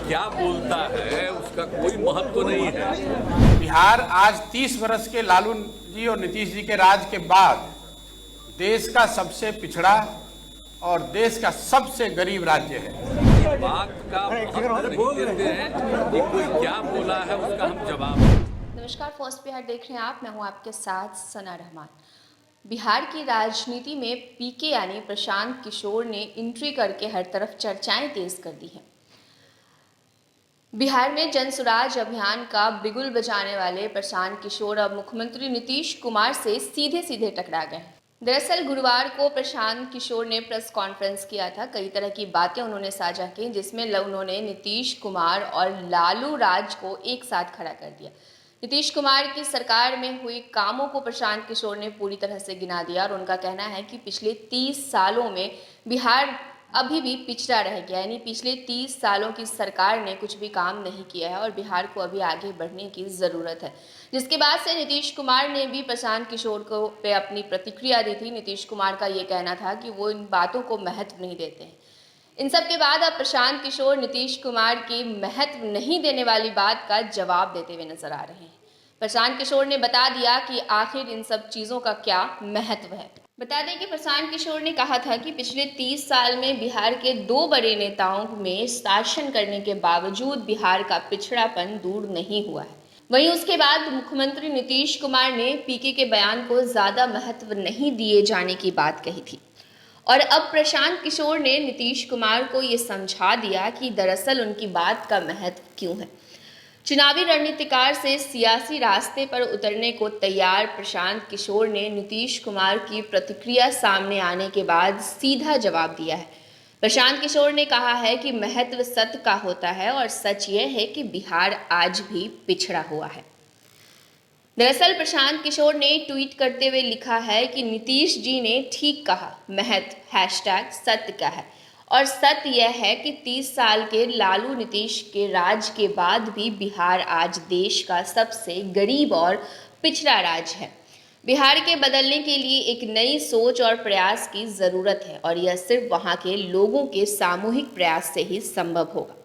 क्या बोलता है उसका कोई महत्व नहीं है। बिहार आज 30 वर्ष के लालू जी और नीतीश जी के राज के बाद देश का सबसे पिछड़ा और देश का सबसे गरीब राज्य है। बात का महत्व नहीं देते हैं कि कोई क्या बोला है उसका हम जवाब। नमस्कार, फर्स्ट बिहार देख रहे हैं आप। मैं हूं आपके साथ सना रहमान। बिहार की राजनीति में पीके यानी प्रशांत किशोर ने एंट्री करके हर तरफ चर्चाएं तेज कर दी हैं। बिहार में जनसुराज अभियान का बिगुल बजाने वाले प्रशांत किशोर अब मुख्यमंत्री नीतीश कुमार से सीधे सीधे टकरा गए। दरअसल गुरुवार को प्रशांत किशोर ने प्रेस कॉन्फ्रेंस किया था। कई तरह की बातें उन्होंने साझा की, जिसमें उन्होंने नीतीश कुमार और लालू राज को एक साथ खड़ा कर दिया। नीतीश कुमार की सरकार में हुए कामों को प्रशांत किशोर ने पूरी तरह से गिना दिया और उनका कहना है कि पिछले 30 सालों में बिहार अभी भी पिछड़ा रह गया, यानी पिछले 30 सालों की सरकार ने कुछ भी काम नहीं किया है और बिहार को अभी आगे बढ़ने की ज़रूरत है। जिसके बाद से नीतीश कुमार ने भी प्रशांत किशोर को पे अपनी प्रतिक्रिया दी थी। नीतीश कुमार का ये कहना था कि वो इन बातों को महत्व नहीं देते हैं। इन सब के बाद अब प्रशांत किशोर नीतीश कुमार की महत्व नहीं देने वाली बात का जवाब देते हुए नजर आ रहे हैं। प्रशांत किशोर ने बता दिया कि आखिर इन सब चीज़ों का क्या महत्व है। बता दें कि प्रशांत किशोर ने कहा था कि पिछले 30 साल में बिहार के 2 बड़े नेताओं में शासन करने के बावजूद बिहार का पिछड़ापन दूर नहीं हुआ है। वहीं उसके बाद मुख्यमंत्री नीतीश कुमार ने पीके के बयान को ज़्यादा महत्व नहीं दिए जाने की बात कही थी और अब प्रशांत किशोर ने नीतीश कुमार को ये समझा दिया कि दरअसल उनकी बात का महत्व क्यों है। चुनावी रणनीतिकार से सियासी रास्ते पर उतरने को तैयार प्रशांत किशोर ने नीतीश कुमार की प्रतिक्रिया सामने आने के बाद सीधा जवाब दिया है। प्रशांत किशोर ने कहा है कि महत्व सत्य का होता है और सच ये है कि बिहार आज भी पिछड़ा हुआ है। दरअसल प्रशांत किशोर ने ट्वीट करते हुए लिखा है कि नीतीश जी ने ठीक कहा, महत्व #सत्य का है और सत्य यह है कि 30 साल के लालू नीतीश के राज के बाद भी बिहार आज देश का सबसे गरीब और पिछड़ा राज्य है। बिहार के बदलने के लिए एक नई सोच और प्रयास की ज़रूरत है और यह सिर्फ वहाँ के लोगों के सामूहिक प्रयास से ही संभव होगा।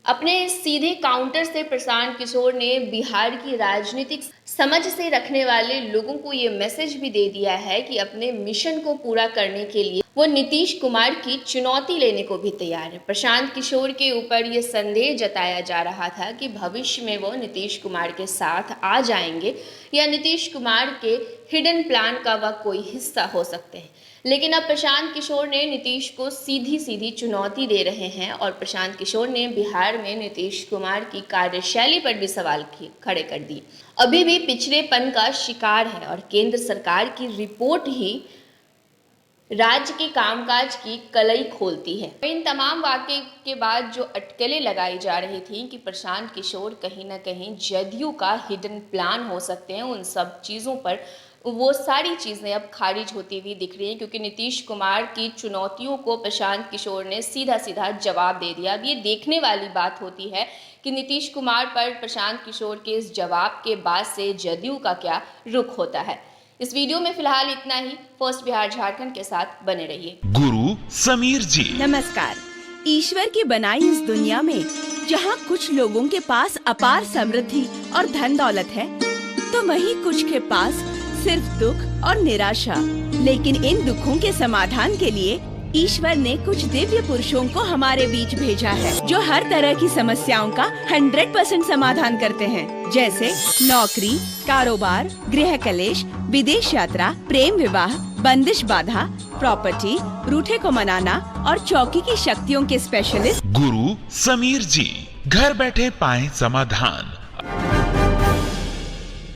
अपने सीधे काउंटर से प्रशांत किशोर ने बिहार की राजनीतिक समझ से रखने वाले लोगों को ये मैसेज भी दे दिया है कि अपने मिशन को पूरा करने के लिए वो नीतीश कुमार की चुनौती लेने को भी तैयार है। प्रशांत किशोर के ऊपर ये संदेह जताया जा रहा था कि भविष्य में वो नीतीश कुमार के साथ आ जाएंगे या नीतीश कुमार के हिडन प्लान का वह कोई हिस्सा हो सकते हैं। लेकिन अब प्रशांत किशोर ने नीतीश को सीधी सीधी चुनौती दे रहे हैं और प्रशांत किशोर ने बिहार में नीतीश कुमार की कार्यशैली पर भी सवाल खड़े कर दिए। अभी भी पिछड़ेपन का शिकार है और केंद्र सरकार की रिपोर्ट ही राज्य के कामकाज की कलई खोलती है। इन तमाम वाक़े के बाद जो अटकलें लगाई जा रही थी कि प्रशांत किशोर कहीं ना कहीं जदयू का हिडन प्लान हो सकते हैं, उन सब चीज़ों पर वो सारी चीज़ें अब खारिज होती हुई दिख रही हैं, क्योंकि नीतीश कुमार की चुनौतियों को प्रशांत किशोर ने सीधा सीधा जवाब दे दिया। अब ये देखने वाली बात होती है कि नीतीश कुमार पर प्रशांत किशोर के इस जवाब के बाद से जदयू का क्या रुख होता है। इस वीडियो में फिलहाल इतना ही। फर्स्ट बिहार झारखंड के साथ बने रहिए। गुरु समीर जी नमस्कार। ईश्वर की बनाई इस दुनिया में जहाँ कुछ लोगों के पास अपार समृद्धि और धन दौलत है, तो वहीं कुछ के पास सिर्फ दुख और निराशा। लेकिन इन दुखों के समाधान के लिए ईश्वर ने कुछ दिव्य पुरुषों को हमारे बीच भेजा है, जो हर तरह की समस्याओं का 100% समाधान करते हैं, जैसे नौकरी, कारोबार, गृह कलेश, विदेश यात्रा, प्रेम विवाह, बंदिश बाधा, प्रॉपर्टी, रूठे को मनाना और चौकी की शक्तियों के स्पेशलिस्ट गुरु समीर जी। घर बैठे पाएं समाधान।